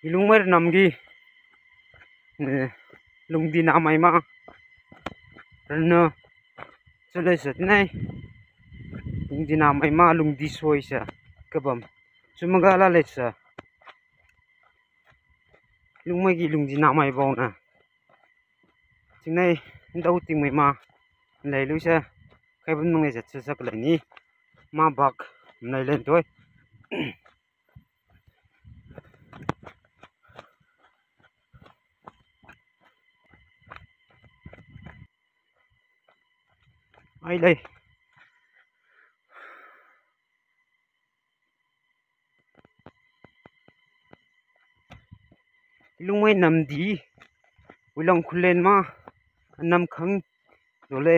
ilung mer namgi lung di namai ma rana chale sat nai lung di namai ma lung di soi sa kabam chumagala le sa lung mai gi lung di namai bau na chinai dau ting mai ma lai lu sa kai bum ngai sa sak lai ni ma bak nai len toi ai đây lung mai nam di ulang khulen ma nam khang dole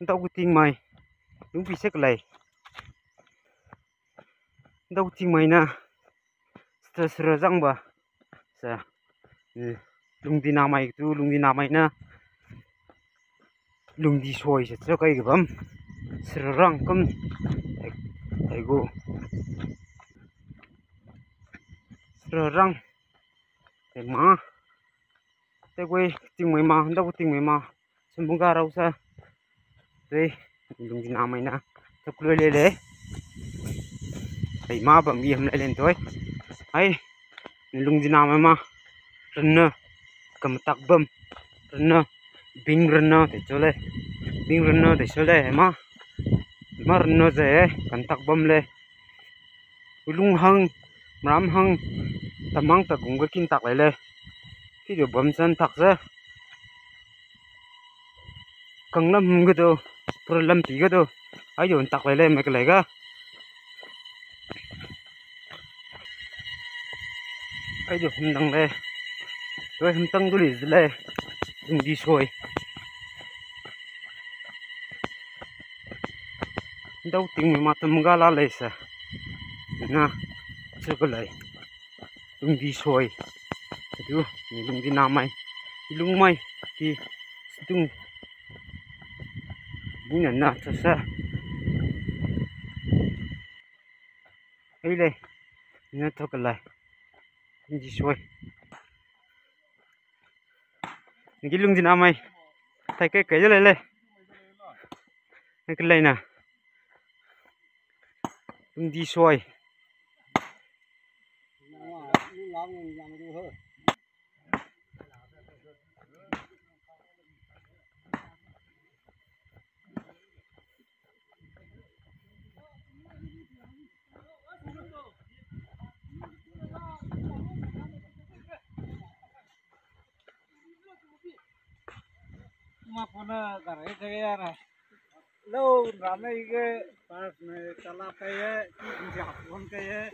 dau ku ting mai lung pi sek lai dau ting mai na stress ra jang ba sa lung di namai tu lung di namai na lung di soi sa cho kai gam srang kam ai go srang ai ma te quay ting mai ma đâu ting mai ma sembung ga rau sa te lung di namai na ta kloi le le ai ma bam bi ham lại lên toi ai lung di namai ma rna kam tak bam rna bing rna te chole bing rna te chole ma mar rna je kan tak bam le lung hang ram hang tamang ta gung ga kin tak lại le khi điều bấm chân thật ra cần lâm cái đồ pro lâm tí cái đồ ấy dồn tặc lại lên mấy cái này cơ ấy điều không đăng đây tôi không tăng tôi đi đây đừng đi xuôi đâu tiếng mà tầm ga la lấy sa na chưa có lấy đừng đi xuôi itu lung di namai lung mai ki stung buna na sa ai le na thok lai di soi ni lung di namai thai cái le le cái này nè lung di soi mà còn cái này này lâu làm này cái pass này cala cái ấy cũng chả con cái ấy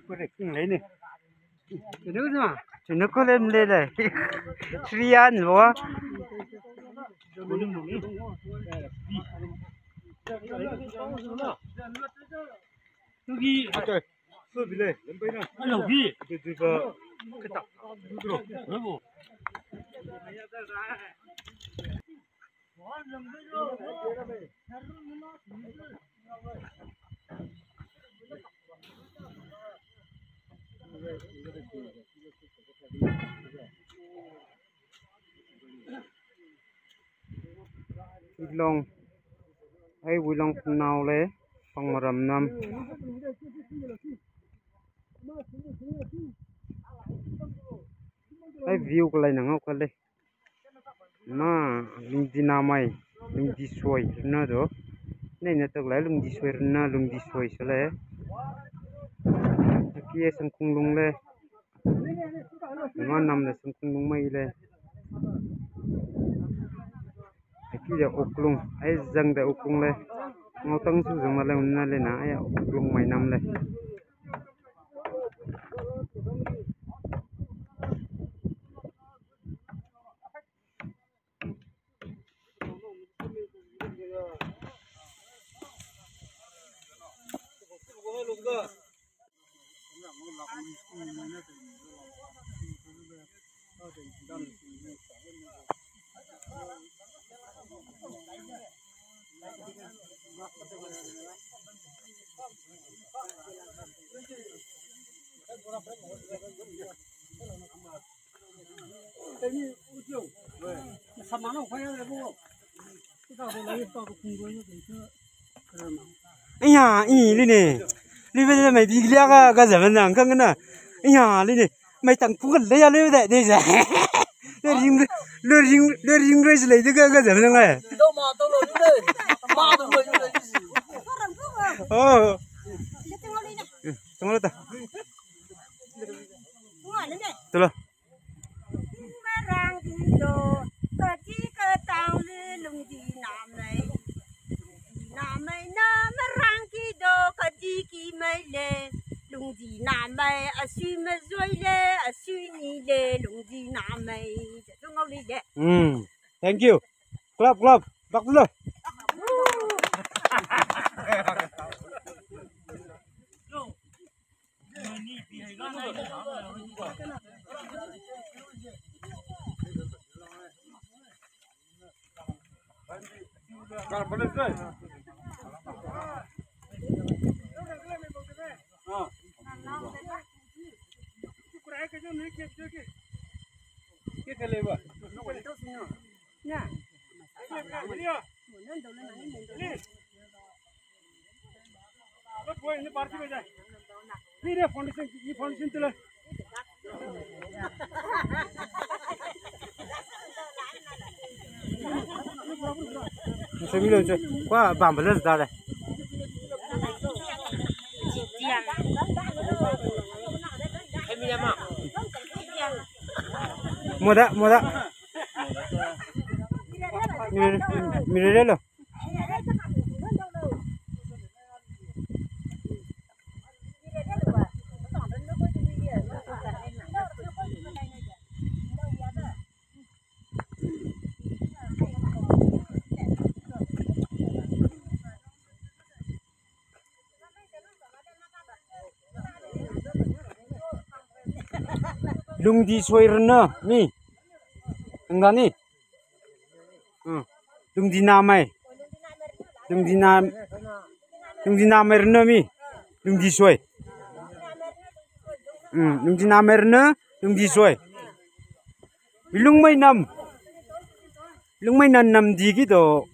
có thể kinh lấy này chứ nó có lên đây này Srian luôn 여기 수비래 lembay나 여기 그거 그딱 누드로 여보 long ai vui long nào le phong ram nam ai view cái này ngau cái này mà lung di namai lung di soi na do này na tak lai lung di soi na lung di soi sale kia sang khung lung le mà nam là sang khung lung mai le kia oklung ai zang da oklung le ngau tang su zang la na le na ai oklung mai nam le 사만원 khoe rồi bố cái tao đây lấy tao cùng với nó thì ấy à ý đi nè đi bây giờ mày đi liếc cái gì vậy nàng không cái ấy à đi nè mày tặng cũng gần lấy ra lấy vậy đi rồi nó riêng rồi lấy cái gì vậy này đâu mà tao lấy đây mà tao lấy đây tunggu lo ta tu lo Marang Indo, Kaji Ketang Lung Di Namai na Marang Indo, Kaji Ki Mai Le, Lung Di Namai, Asu Mazoi Le, Asu Ni Le, Lung Di Namai, Tung Oli Le. Thank you clap bắt lo Saya bilang tu, wah bambu le sudah deh. Muda. Mire lo. Lung di soirna mi enggak nih lung di namai rena mi lung di soi lung di namai rena lung di soi lung mai nam di gitu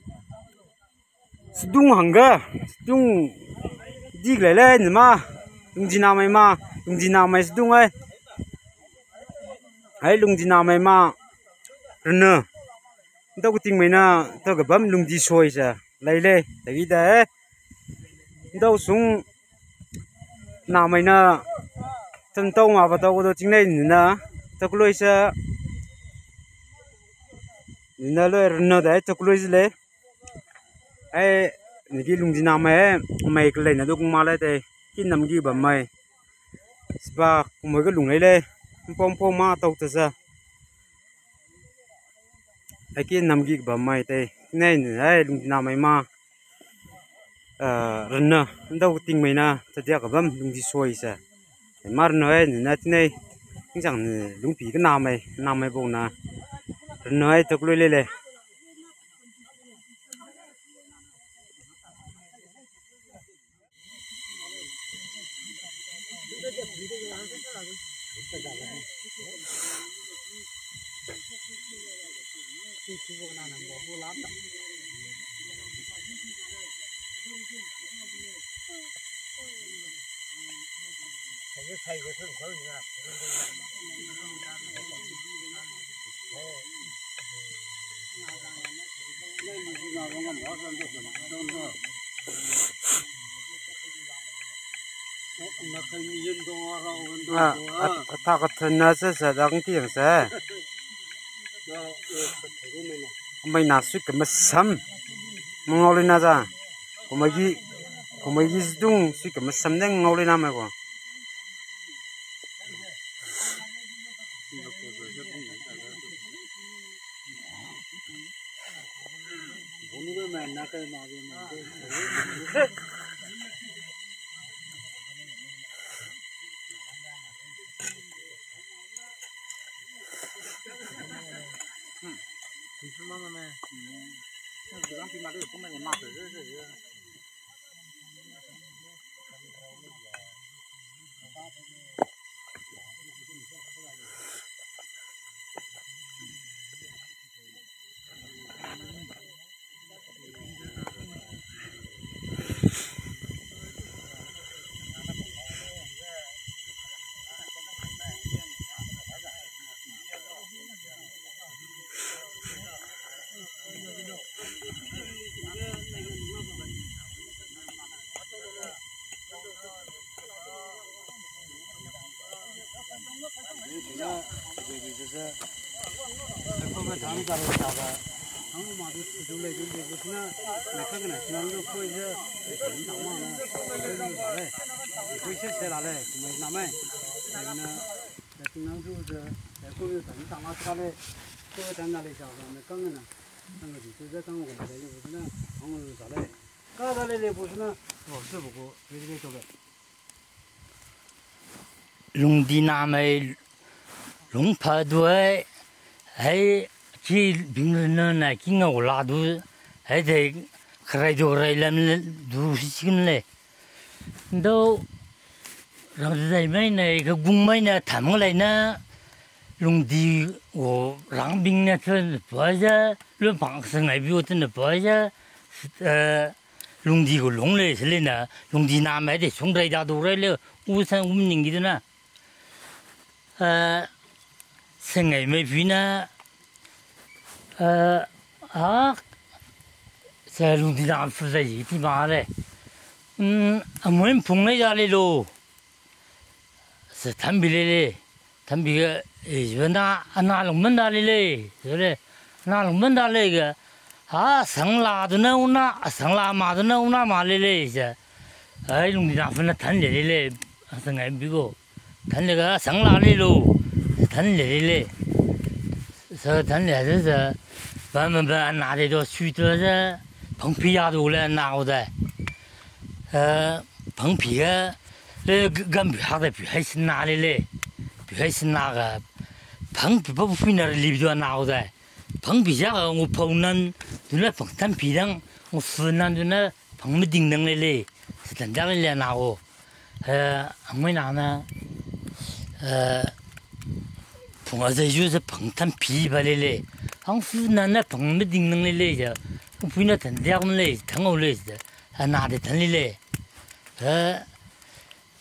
sedung hangga sedung di lele ni ma lung di namai sedung ai ai lung di namai ma rena tao có tiếng mày na tao gặp bấm lung di soi sa lấy lấy tại vì đấy tao xuống nào mày na chân tao mà tao có tiếng này nữa tao có lối sa nữa lối rena đấy tao có lối gì lấy ai những cái lung di namai mày cái này nó cũng mà lấy đây cái nằm cái bấm mày spa mấy cái lung lấy pom mà tao tự sa ai kia nằm ghi bấm mày đây nên ai lung di namai mà rena đâu tiếng mày na thật ra cái bấm lung di soi sa mà nói nè này những chẳng lung phí cái namai bông na nói tôi lôi lên ta có thân nó sẽ đăng tiếng sẽ mày nát suy cái mất sắm ngầu lên na ra có mấy cái dung suy cái mất sắm đấy ngầu lên na mày quá 么长咋了咋个？他们嘛都吃出来就是不是那那看看那，那都可以是人当嘛呢？这是啥嘞？会些些哪嘞？没那么，那个呢？那经常就是在公园上当嘛啥嘞？这个站那里下个那刚个呢？那个就是在刚我那里不是呢？他们是啥嘞？搞到那里不是呢？哦，只不过这个这个。龙地那么龙爬多，还去平时呢，今个我拉都还得开就开了，都行嘞。都让在那那个公们呢，他们来呢，龙地我让兵呢，这不是乱帮生来比我真的不是龙地个龙来是嘞呢，龙地那买的从这家都来了5、3、5年的呢。生癌没比呢，在陆地上负责一地方嘞，我们碰了家里喽，是谈比嘞，谈比个，就拿龙门大哩嘞，是不是？拿龙门大嘞个，生拉的呢，我拿生拉马的呢，我拿马哩嘞是，陆地上分了谈哩嘞，生癌比个。谈那个生拉里喽，谈来嘞，说谈来是，咱们拿的都水多是，碰皮丫头来拿过来，碰皮个，那跟皮还得皮还是拿的嘞，皮还是拿个，碰皮不皮那里边拿过来，碰皮下个我碰那，就那碰单皮上，我扶那就那碰没叮当的嘞，是真正的来拿过，我们拿呢。碰到这就是碰他皮巴的嘞，俺湖南那碰没叮当的嘞就，我碰到藤条么嘞，藤我嘞是，拿的藤的嘞，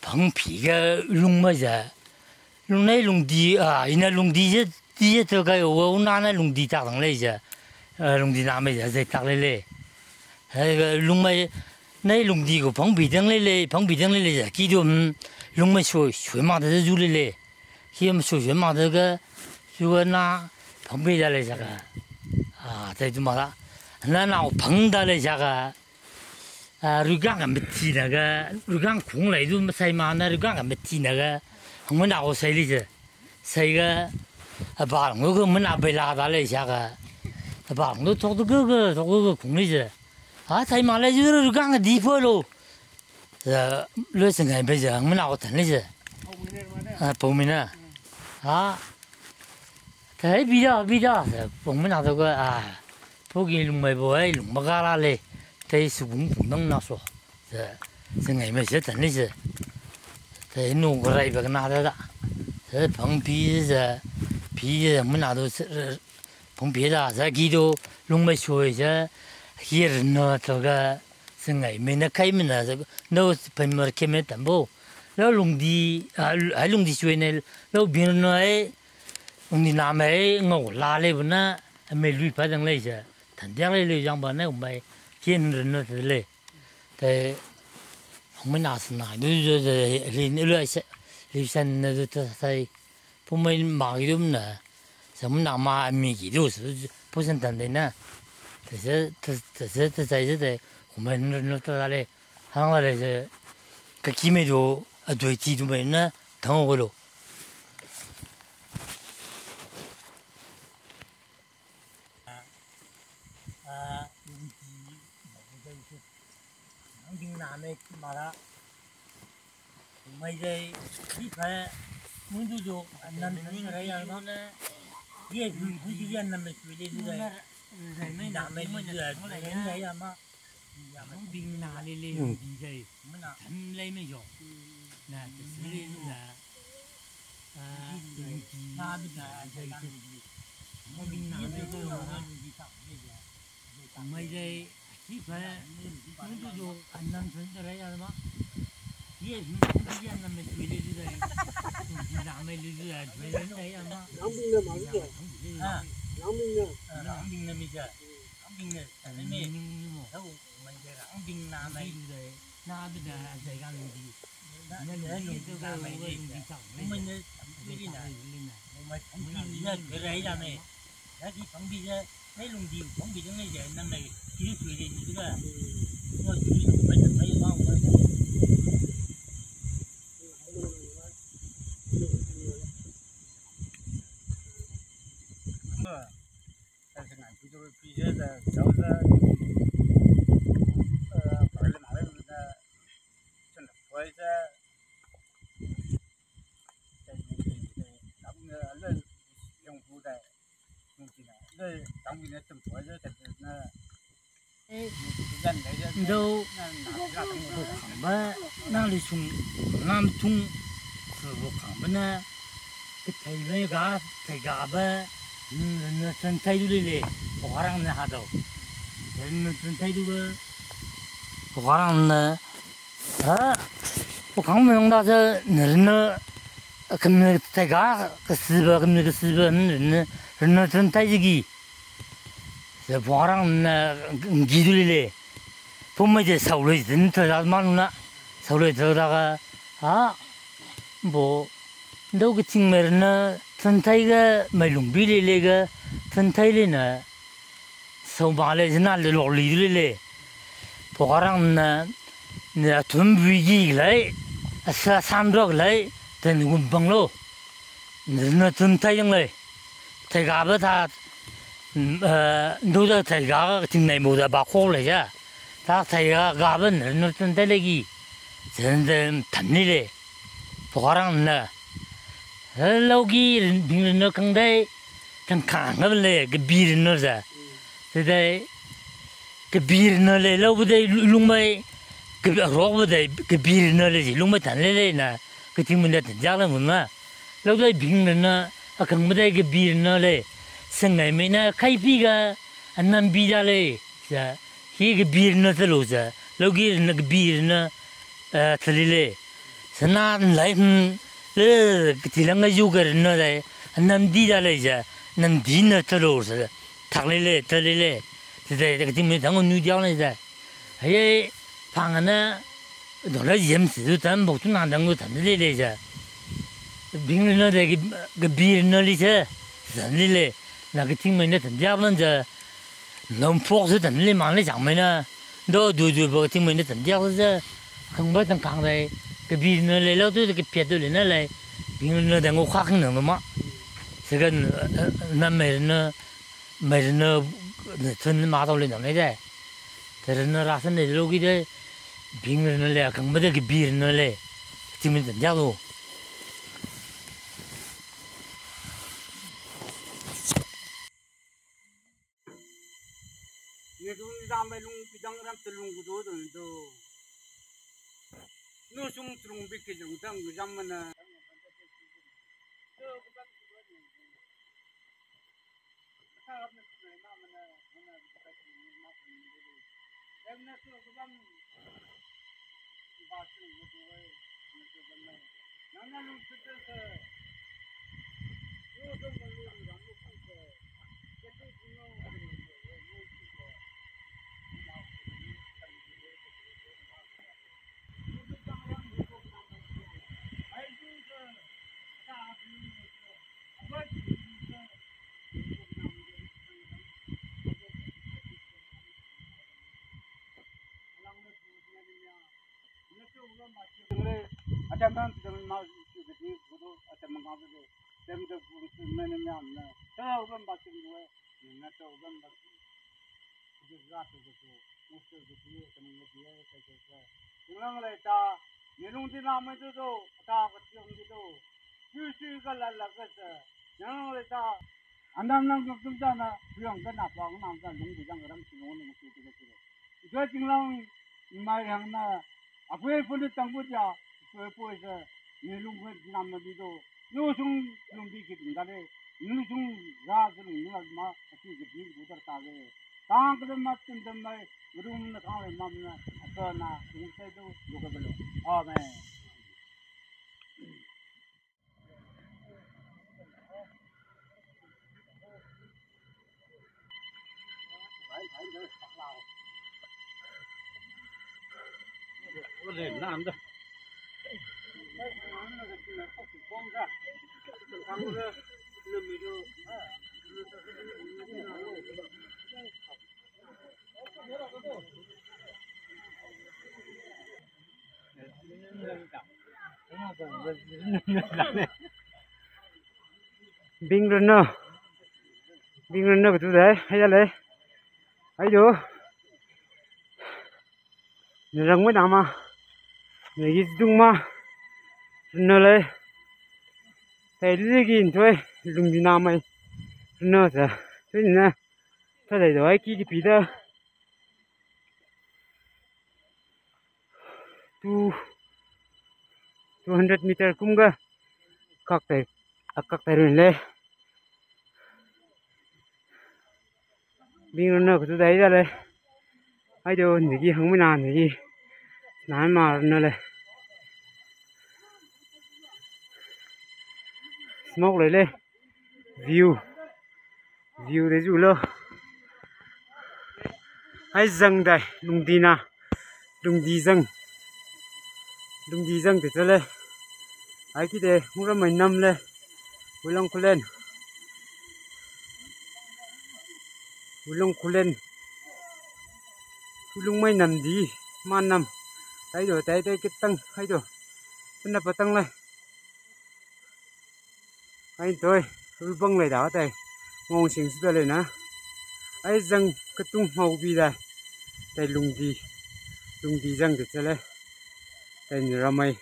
碰皮个龙么子，龙那龙地人家龙地这个我拿那龙地打上来是，龙地拿么子在打来嘞，那个龙么那龙地个碰皮藤嘞，碰皮藤嘞是，记住龙么学嘛的就嘞嘞，他们学嘛这个，就个拿碰皮的嘞这个，这就嘛了，那我碰到嘞这个，如刚个没提那个，如刚空来就没塞嘛，那如刚个没提那个，我们拿我塞里去，塞个，把我个没拿被拉到嘞这个，把我做到个空里去，塞嘛嘞就是如刚个地坡喽。lösen kan beja men aku tan leje pomin tai bida pomin ada ko pogi lumai boy lumagara le tai sugum pundang na so sengai me se tan leje tai no grai ba na da pang pi je pi men ada pang pi da za gi do lumai so je hier no to ga 생각이 맨날 가면은 너 뱀을 캐면 담보 너 롱디 롱디 수에네 너 비너에 롱디 남에 뭐 라레브나 메루이 파당 레이자 단장레 양반에 엄마에 견르는 들레 대 엄마 나스나 너저 리르이세 리산네도 사이 보면 막이 없나 좀 남아 미기도 보선 단데나这在我们那到嘞，上来是个几米多对几多米呢？等我了。拿那马拉，没在一块，我就那那样子呢，也是人那么水的是的，没拿没是人那样嘛。bình nào lên lên gì đây thấm lấy mới rồi nè xử lý là na bây giờ đây bình nào đây tôi mấy đây chỉ phải muốn tôi dùng anh năm phần cho đấy mà ये ये ना मैं चुई ले दे ना मैं ले दे मैं ले नहीं ama nambing na mari ke nambing na mi ja nambing na me đâu mìnhจะnambing na mai na bây giờ dạy cái gì na để dùng cho cái mình đi chọn mình đi na mình cái đấy ra này 那你旁边的那农地旁边的那些那没有水的，你这个我没怎么有帮我的。但是俺这就是必须的，主要是反正哪位是的，真的说一下，咱们的那用户的东西呢，那咱们的政府这才是那。都扛吧，那里从那么从是不扛吧呢？个台那个台嘎吧，那真台都嘞，华人那哈都，那真台都个华人那啊，我扛不弄到这那跟那台嘎个四百跟那个四百那真台这个。这华人那基督嘞，不没得收入，真的他妈那收入这个啊，不，都个清美人那，真太个没弄比嘞那个，真太嘞那，收马嘞是哪里老里的嘞，华人那屯不一来，300来，真个帮喽，那真太样嘞，太嘎巴他。都在台家境内冇得把火来着，他台家家本人真得那个，真的疼你嘞，不可能的。老几人平人那更得，更看个嘞，个别人那是，对不个别人那嘞，老不得弄没，个老不得个别人那嘞是弄没疼你嘞呢，个听不得疼家了么嘛，老在平人那，更不得个别人那嘞。生来没那开辟个，难比家嘞，是，一个别人那是路子，老给人那个别人那，这里嘞，是那来这两个有个人那嘞，难比家嘞是，难比那这路是，他里嘞，这里嘞，是在这个地面上我女家嘞是，还有旁个呢，到了盐市咱不从哪能够谈的嘞是，平时那个别人那里是，人里嘞。那个听门的人家们这，能破是人里忙的讲没呢？都不听门的人家是，很不能讲的，个别人来了都是个别的人来，别人那等我花很能的嘛，这个那没人呢，村里马头里能来的，这人那拉伸的路给的，别人来更不得个别人来，听门人家都。ये तो निजाम में लूँ पिदंग रम तलूँ को दो तो नुसुंग तलूँ बिके लूँ तंग निजाम में ना अच्छा मैम जब माँ जी बोलो अच्छा मंगा दे जब जब मैंने मैम ने तो उगम बात की हुए मैं तो उगम बात जिस रात को तो मुझसे जो दिए तो मुझे दिए कैसे कैसे इंग्लैंड में था निरुंग जी नाम में तो था बच्चों की तो चूचू का लल्ला कैसे इंग्लैंड में था अंदर नाम तुम जाना बियॉन्ग का नाप वांग नाम का लुंग बिजंग रम सिंगों ने मुझे दिए थे जो इंग्लैंड माय हमना अपुए पुलिस तंगुजा पोइस निलुंग नाम में तो नुसुंग लुंबी की दिंगाले नुसुंग राज लुंग मा अच्छी गद्दी उधर तागे तांग के मत तुम में रूम न खाने मामला तो ना तुमसे तो लोग बोलो आमेन Lên làm đó. Cái Bing runner của tôi đấy hay là lấy ấy chú răng mới nào mà người gì dung mà runner lấy thầy đi gìn thôi lùng gì nào mày runner giờ thế nè thế này rồi kia bị đó 200 meter cũng cơ các tay rồi lên Bing runner của tôi đấy ra đây ai đâu người gì không mới nào người gì nãy mà runner này smoke lấy lên view đấy dù lơ ai dâng đây lùng đi dâng thì cho lên ai kia đây muốn ra mình năm lên vui lòng cô lên vui lòng mấy nằm đi mà nằm thấy rồi thấy cái tăng thấy rồi cái nắp tăng lên anh tôi vâng lại đó đây ngon xinh xinh lên nè ai dâng cái tung màu bi đây đây lùng đi dâng thì cho lên đây như là mày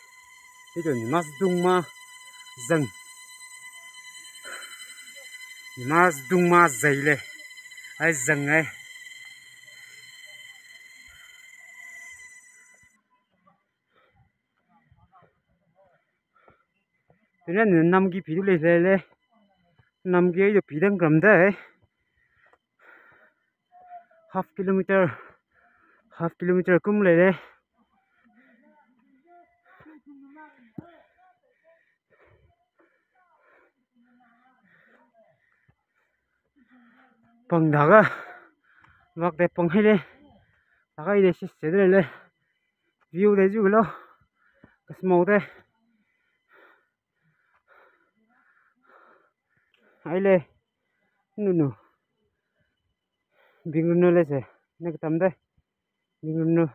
cái đồ như mas tung mà dâng mas tung mà dày lên ai dâng ấy thế nên năm cái phí lên năm cái giờ phí đang cầm đấy half kilometer cũng lên đây bằng đó á vác đẹp bằng hay lên cái này sẽ lên view đấy chứ lo cái màu đây ai lên nu Bing runner lên sẽ này cái tầm đây Bing runner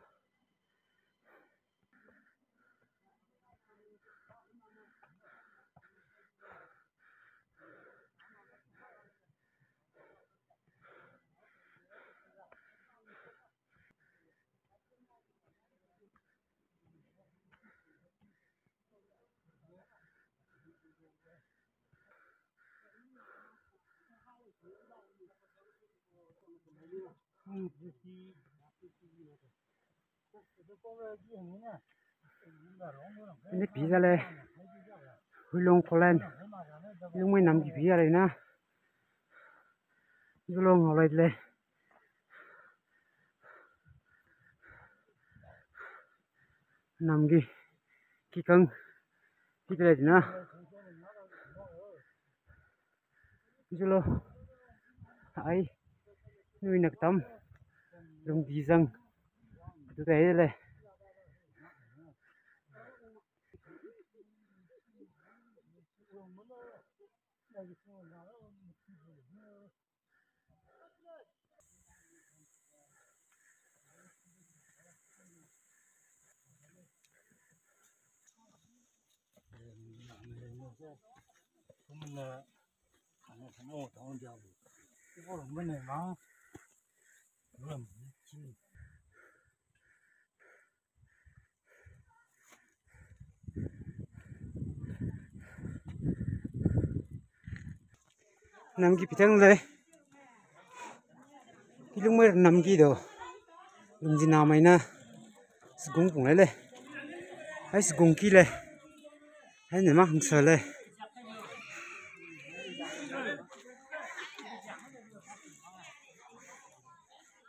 ini bisa le hulung kolen hulung mai nam ki bisa le na hulung holai le nam ki kang ki le na julo ai nuôi nạc tâm dùng đi răng tôi thấy đây mình là thằng ô thằng giàu cái bộ bên này mà làm chi nằm cái pitang đây cái lúc mới nằm cái đó làm gì nào mày na sgung cũng lấy hay sgung kia lấy hay này mà không sợ lấy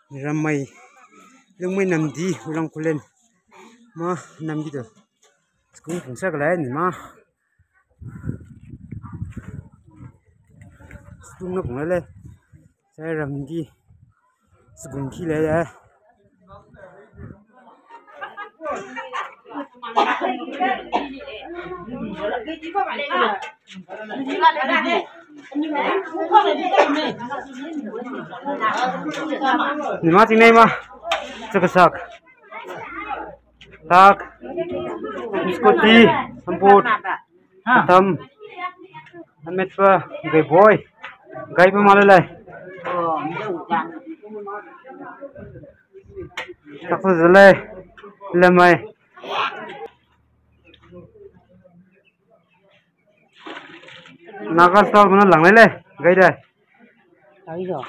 làm mày lúc mới nằm đi ulang cô lên mà nằm cái đó sgung cũng sợ lấy này mà sgung nó cũng lấy sẽ làm gì sgung kia lấy 你妈今天吗？这个 sak， tak， Scotty， semput， hitam, amit pa, gay boy, gay pa malalay. Tak tu zelai, lemai. Naga style mana lang lele, gay dah. Thấy rồi.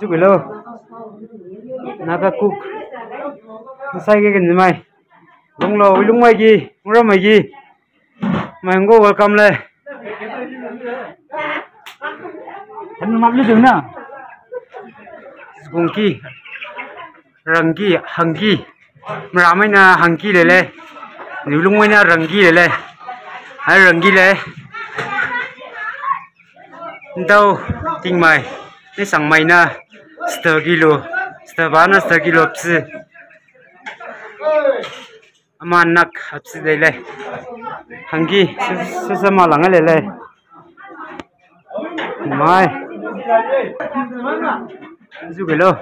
Juga lo, naga cook, sai cái gì mày, lung lo, lung mày gì, lung mày gì, mày go welcome le. Anh mặc như thế nào? Gungki, rangi, hangi, ramai na hangi lele, lung mày na rangi lele, hay rangi le, đâu ting mày. Ini sang maina setengah kilo, setengah kilo psi, amanak psi dele, hangi sesama lang lele, mai, juga lo,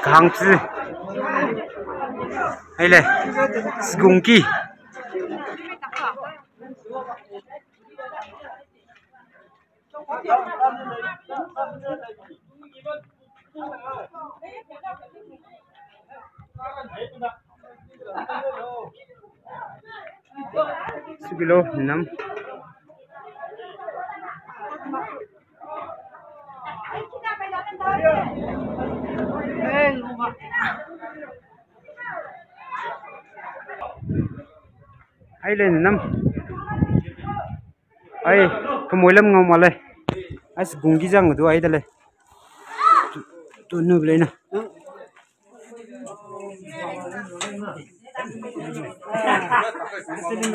kahang psi, hele, segungki. Sekilo 6. Ai lên 5. Ai kemuai lam ngau malai. Ai segungi jang tu ai dah le. Tu nu beli na. Ini